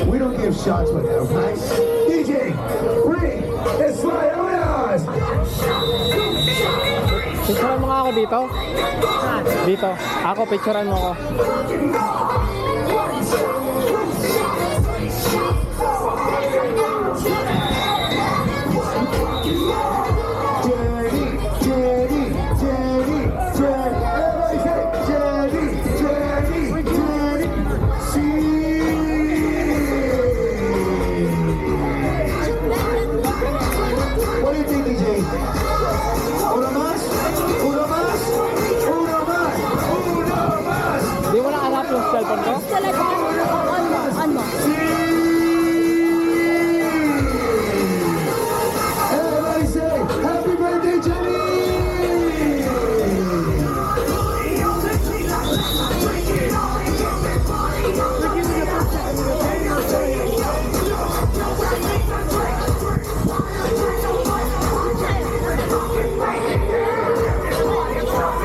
We don't give shots with that, right? DJ, bring it slide on us. Picturean mo nga ako dito. Dito. Ako, picturean mo ako. Di mo na hanap yung cellphone ko? Talaga, on mo. Everybody say, happy birthday, Jenny!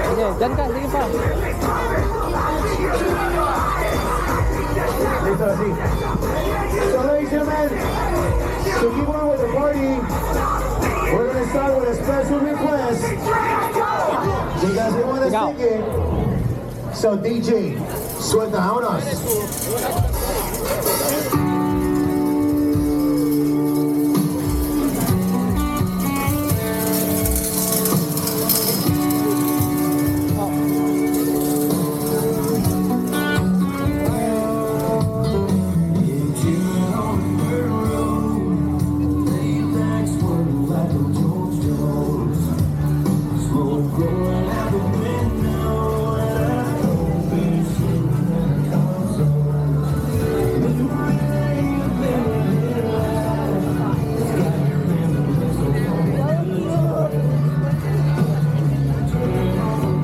Sige, dyan ka, sige pa. So ladies and gentlemen, to keep on with the party, we're going to start with a special request. Because they want to Ikaw. sing it. So DJ, suelta, vámonos.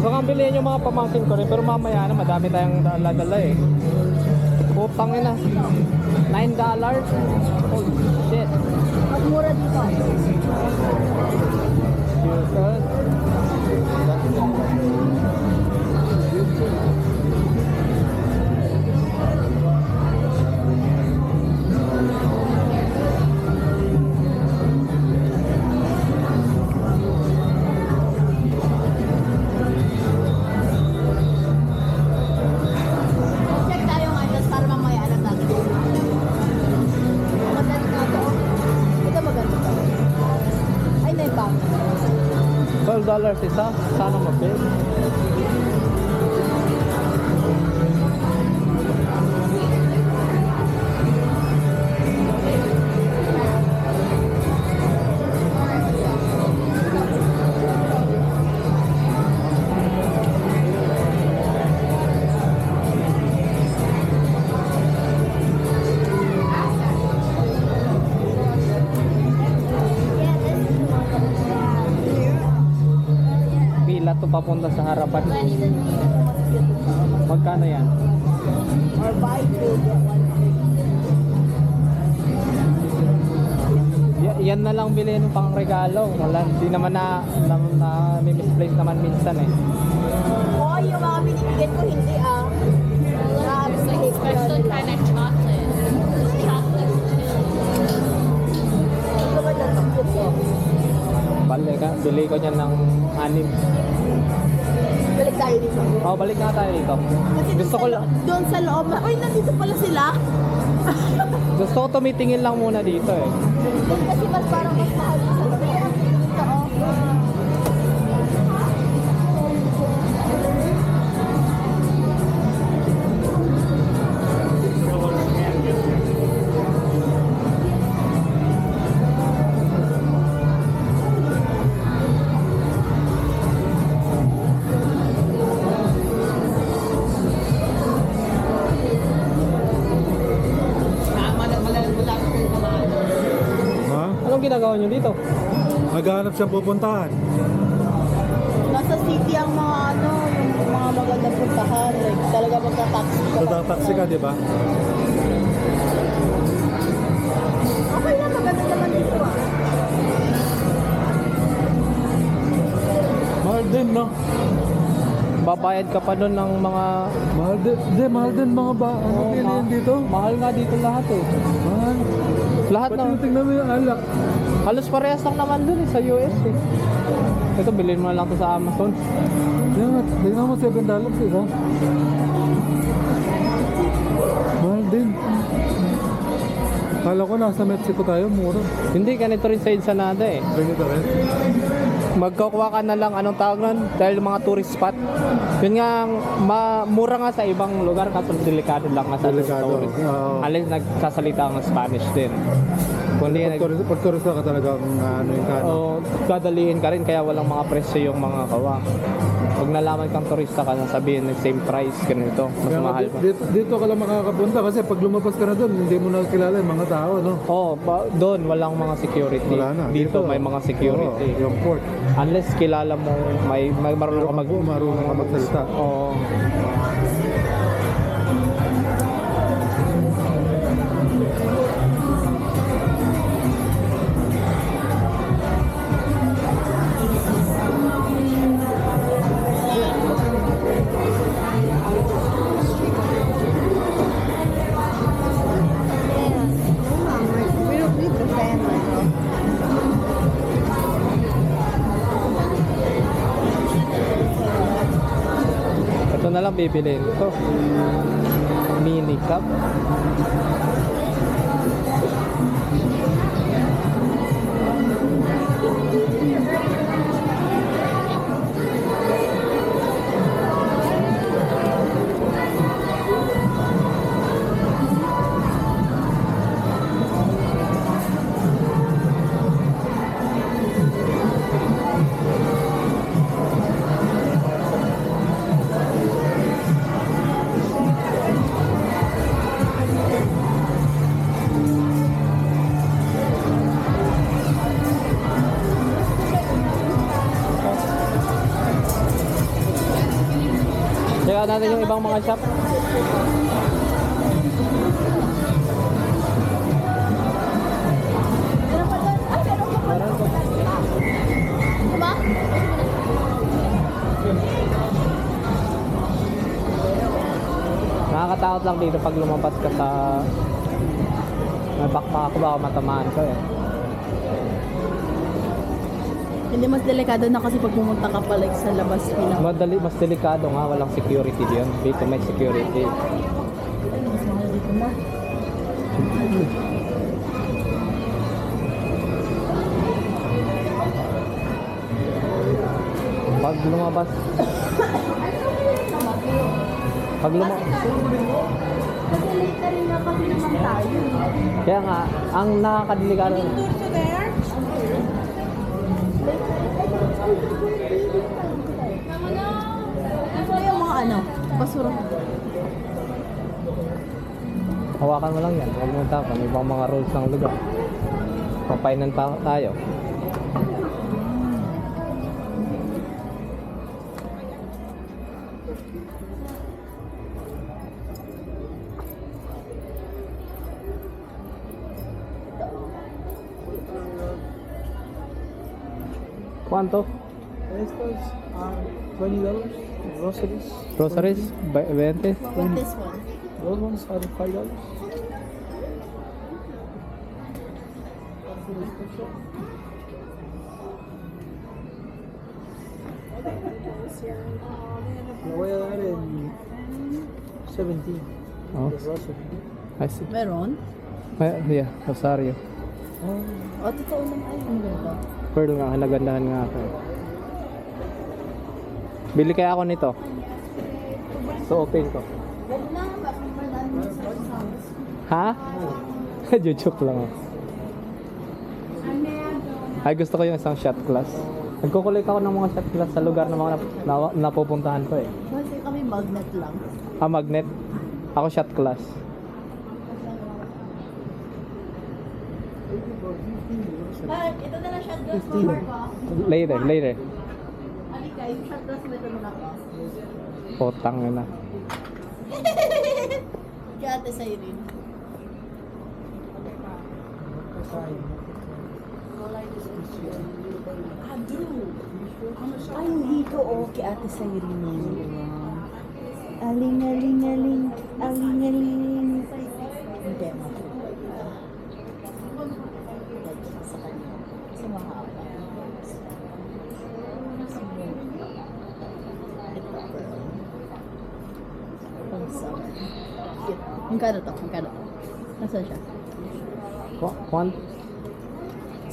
So kang bilihin yung mga pamangkin ko rin, pero mamaya na madami tayong dala-dala eh. Putang ina. $9? Holy shit. Ang mura dito. Beautiful. Check tayo nga dyan para mamaya alam natin. Maganda nga to. Ito maganda to. Ay, naibang. $12 isa. Sana mag-pay. Pila to papunta sa harapan. Magkano yan? Or buy two, get one free. Yan na lang bilhin pang regalo. Wala, hindi naman na misplace naman minsan eh. Oh, yung mga binibigyan ko, hindi ah. It's like special kind of chocolate. Chocolate. Ito ba dyan? Ang cute ko. Bili ko niyan ng 6. Balik tayo dito. Oh, balik na tayo dito. Kasi Gusto ko lang, doon sa loob na, uy, nandito pala sila. gusto ko tumitingin lang muna dito eh. Doon kasi mas parang mas mahal sa loob. Dito, oh. Anong ginagawa niyo dito? Maghanap siyang pupuntahan. Nasa city ang mga ano, yung mga magandang puntahan. Like, talaga magka-taxi ka. Taxi ka, di ba? Okay na, maganda naman dito ah. Mahal din, no? magbabayad ka pa doon ng mga... Mahal din mga ba? Ano Oo, piliin dito? Mahal nga dito lahat eh. Mahal. Lahat Pati ng... tingnan mo yung alak. Halos parehas lang naman doon eh, sa US eh. Ito, bilhin mo na lang to sa Amazon. Yan nga, tingnan mo $7 isa. Mahal din. Kala ko nasa Mexico tayo, mura. Hindi, ganito rin sa Ensenada eh. Ganito rin. Magkakuha ka na lang, anong tawag nun? Dahil mga tourist spot. Yun nga, mura nga sa ibang lugar, kaso delikado lang nga sa Delikado, tourist. oo. Unless nagsasalita ng Spanish din. Kundi Pag tourist ka talaga ano yung kano. o dadalihin ka rin, kaya walang mga presyo yung mga kawa. Pag nalaman kang turista ka, sabihin ng same price, ganito, mas Kaya nga, mahal pa. dito ka lang makakapunta kasi pag lumabas ka na doon, hindi mo na kilala yung mga tao, no? Oo, doon walang mga security. Wala na. Dito may mga security. Oo, yung port. Unless kilala mo, may marunong ka Marunong ka magsalita. Oo. We don't need the fan right now. Ito na lang bibiliin ko. Mini cup. Check natin yung ibang mga shop. Meron pa doon. Ay, meron pa pala. Diba? Nakakatakot lang dito pag lumabas ka sa... May backpack ako, baka matamaan ko eh. Hindi, mas delikado na kasi pag pumunta ka pa like sa labas Pinas. Mas delikado nga, walang security diyan. Dito may security. Mas mahal dito na. Pag lumabas... Pag lumabas... Kasi late na rin na kasi naman tayo. Kaya nga, ang nakakadelikado... Ito yung mga ano, basura. Hawakan mo lang yan, huwag mo tapon. May ibang mga rules ng lugar. Papainan pa tayo. ¿Cuánto? Estos are $20. Groceries. Groceries? 20? What about this one? Those ones are $5. Le voy a dar en 17. Oh, The grocery. I see. Meron? Yeah, Rosario. O, totoo naman. Ay, ano ba? Pero nga, nagandahan nga ako. Bili kaya ako nito. So, open ko. Huwag na, bakit marami mo sa house? Ha? Joke lang ako. Ay, gusto ko yung isang shot glass. Nagkukulik ako ng mga shot glass sa lugar na mga napupuntahan ko eh. Kasi kami magnet lang. Ah, magnet. Ako shot glass. Mark, ito na lang shot glass mo, Mark. Later. Halika, yung shot glass mo ito na ako. Potang na. Kaya ate sa'yo rin. Ah, Drew. Ay, dito, oh, kay Ate Cyrene. Aling, aling, aling, aling, aling. Hindi, sa kanya. Sa mahaba. Magkano to? Magkano to? Nasaan siya?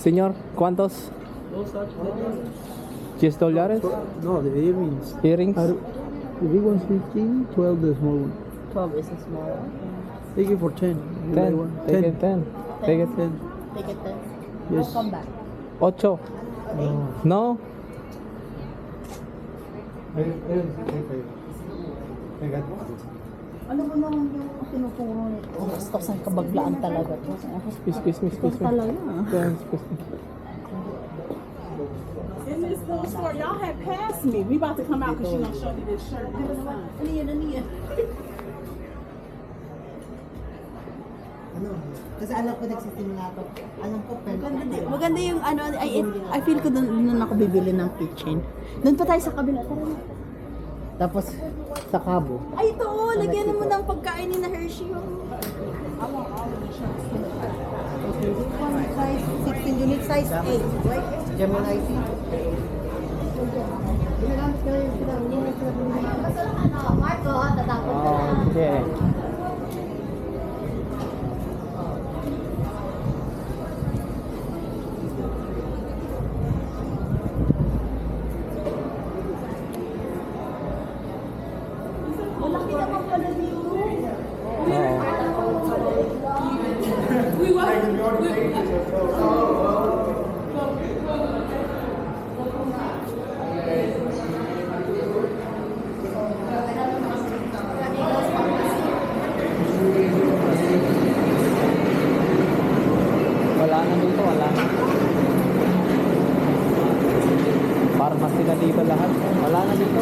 Señor, ¿cuántos? $10? No, the earrings. Earrings? The big one's 15, 12 the small one. 12 is a small one. Take it for 10. You 10. buy one. Take it 10. Take it 10. Take it then. Yes. I'll come back. 8. No? Ano ba naman yung tinuturo nito? Gusto sa kabaglaan talaga to. Excuse me. Talaga. Yeah, excuse me. In this little store, y'all had passed me. We about to come out because she don't show me this shirt. Ano yan? Kasi alam ko nagsisimula to. Alam ko pero Maganda yung ano, I feel ko doon ako bibili ng kitchen. Doon pa tayo sa kabila. Tara na. tapos sa Cabo. Ay, ito oh, lagyan mo ng pagkain ni na Hershey. Size 16 unit size 8, right? Gemini C. Marco, tatapos ka na. Okay. Malaki naman pala dito. Wala na dito, wala na. Pharmacy na dito lahat. Wala na dito.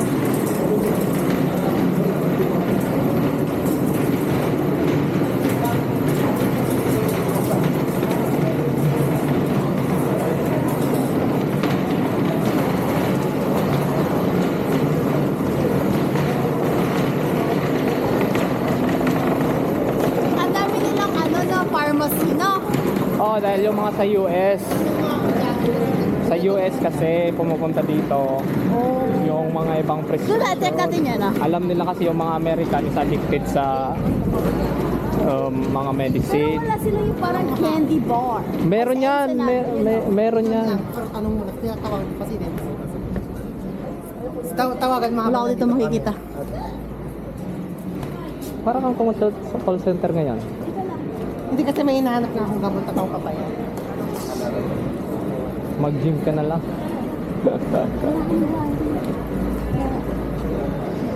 Ang dami nilang ano na pharmacy, no? Oh, dahil yung mga sa US kasi pumupunta dito yung mga ibang Doon, prescription. check natin yan ah. Alam nila kasi yung mga American is addicted sa mga Pero medicine. wala sila yung parang candy bar. Meron Kasi yan, meron yan. Pero tanong mo na, tinatawag ko kasi din. Tawagan mga Wala ko dito makikita. Parang kang kumusot sa call center ngayon. Hindi kasi may hinahanap na akong gamot na pang papaya. Mag-gym ka na lang.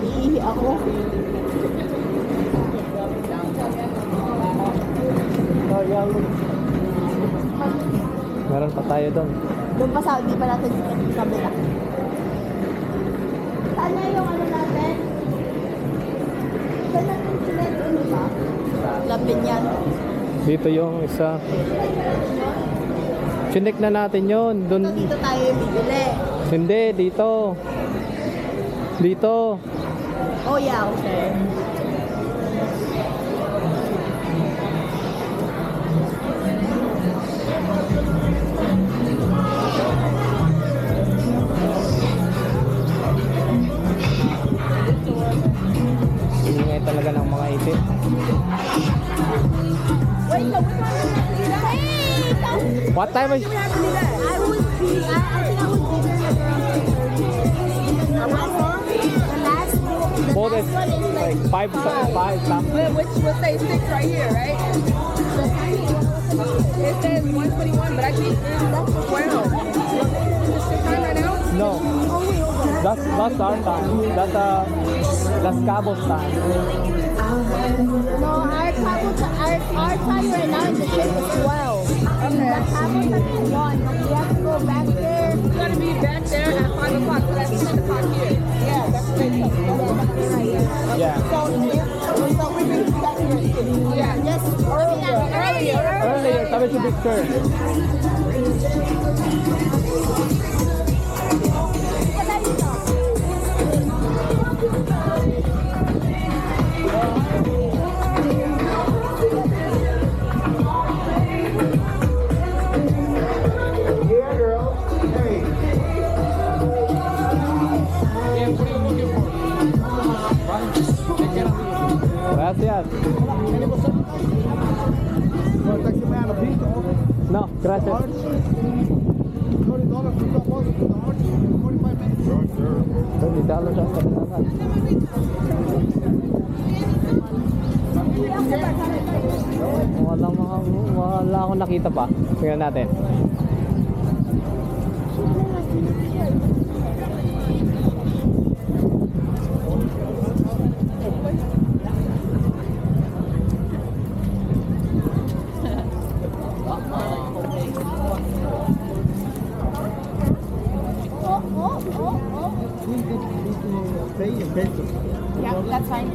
Iihi ako. Meron pa tayo doon. Doon pa sa, hindi pa natin sa kabila. Saan na yung ano natin? Saan natin sila doon ba? Lapin yan. Dito yung isa. Chinek na natin yun. So, Doon. dito tayo yung bibili. Hindi, dito. Dito. Oh yeah, okay. Ingay talaga ng mga itik. Wait, so which one is that? Hey! What time is... I think I would be there like around 6:30. The last Both one is is like five something. Which will say 6 right here, right? It says 121, but I think it's 12. Is the time right now? No. That's our time. That's Cabo's time. No, our time right now in the ship is 12. Okay. The Cabo time is 1. We have to go back there. We're going to be back there at 5 o'clock, so that's 10 o'clock here. Yeah, that's great. Yeah. So we reach back here. Yeah. Just earlier. Earlier, sabi si Victor. Gracias. $40 from the bus to the arch, 45 minutes. $20 siya sa kailangan. Wala akong nakita pa. Tingnan natin. Yeah, that's fine.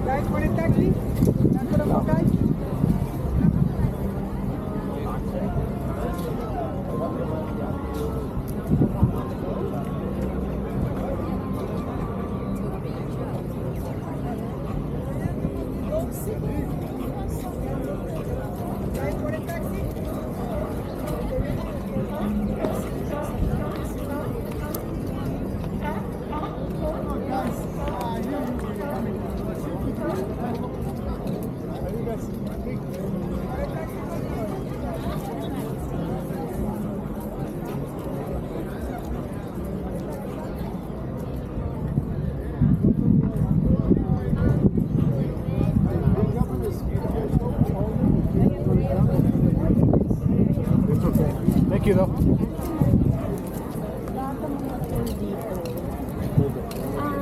Guys, for the taxi? That's what I'm guys. Guys, for the taxi? Thank you though.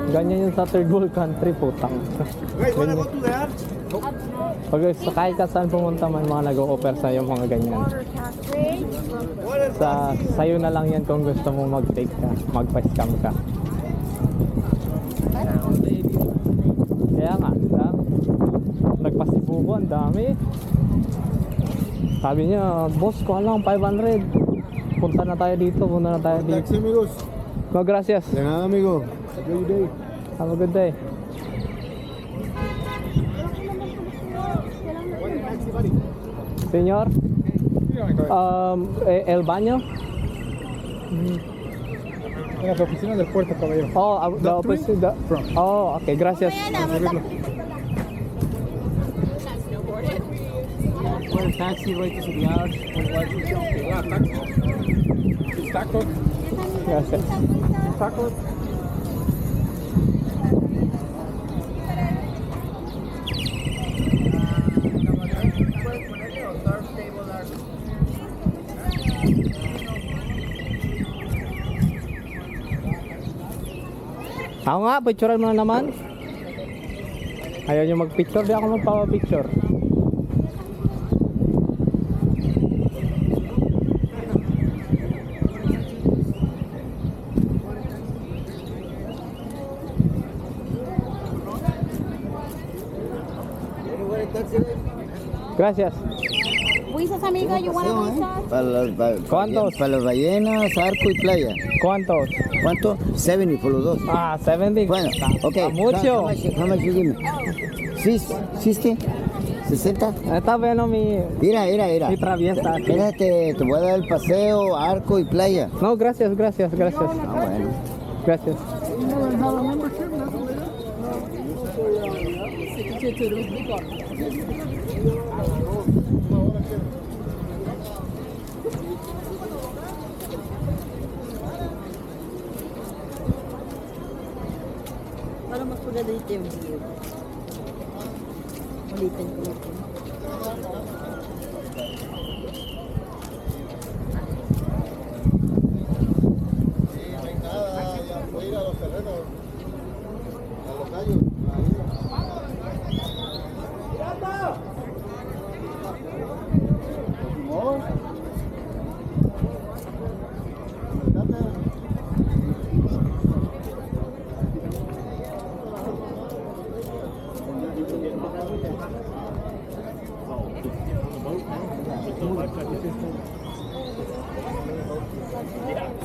Ganyan yung sa third world country, putang. Guys, wanna go to the arch? Pag kahit ka saan pumunta, may mga nag-o-offer sa'yo mga ganyan. Sa'yo na lang yan kung gusto mo mag-take ka, magpa-scam ka. Kaya nga, nagpasibuko, ang dami. Sabi niya, boss, kuha lang 500. Punta na tayo dito. Taxi, amigos. No, gracias. De nada, amigo. Good day. Have a good day. Señor, el baño. En las oficinas del puerto, caballero. Oh, the opposite. Oh, okay, gracias. Taxi right to the arch. Tacos. Gracias. Tacos. Ako nga, picturean mo na naman. Ayaw nyo mag-picture, di ako magpapapicture. Gracias. Wisas, amiga, you want a wisas? ¿Cuántos? Para las ballenas, arco y playa. ¿Cuántos? ¿Cuánto? 70 por los dos. Ah, 70. Bueno, ok. Mucho. How much you give me? 60? 60? Está bueno mi Mira. traviesa aquí. Espérate, te voy a dar el paseo, arco y playa. No, gracias. Ah, bueno. Gracias. Para mas maganda dito yung view. Ulitin ko lang.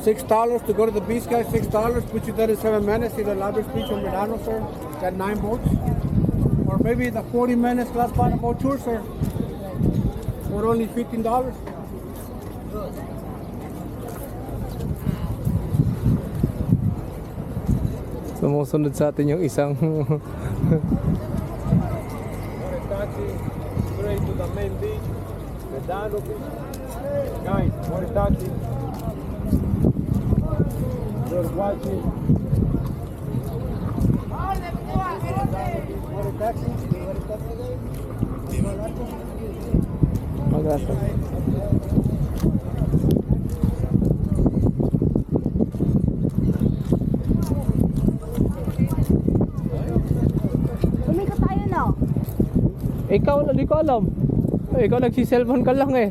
$6 to go to the beach, guys. $6. Put you there in 7 minutes. See the Labrador Beach on Medano, sir. Got 9 boats. Or maybe the 40 minutes glass bottom boat tour, sir. For only $15. Sumusunod sa atin yung isang Straight to the main beach. Guys, what is taxi? You're watching. What is taxi? Mag-asa. Umikot tayo na. Ikaw, hindi ko alam. Ikaw nagsiselfon ka lang eh.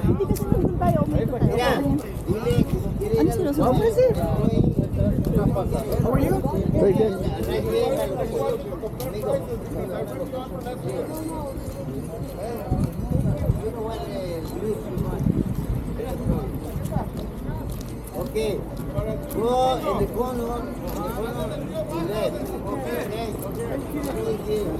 Hindi kasi nandun tayo. Umikot tayo. Ano sinusunod? How are you? Very good. Okay. Go in the corner. Left. Okay.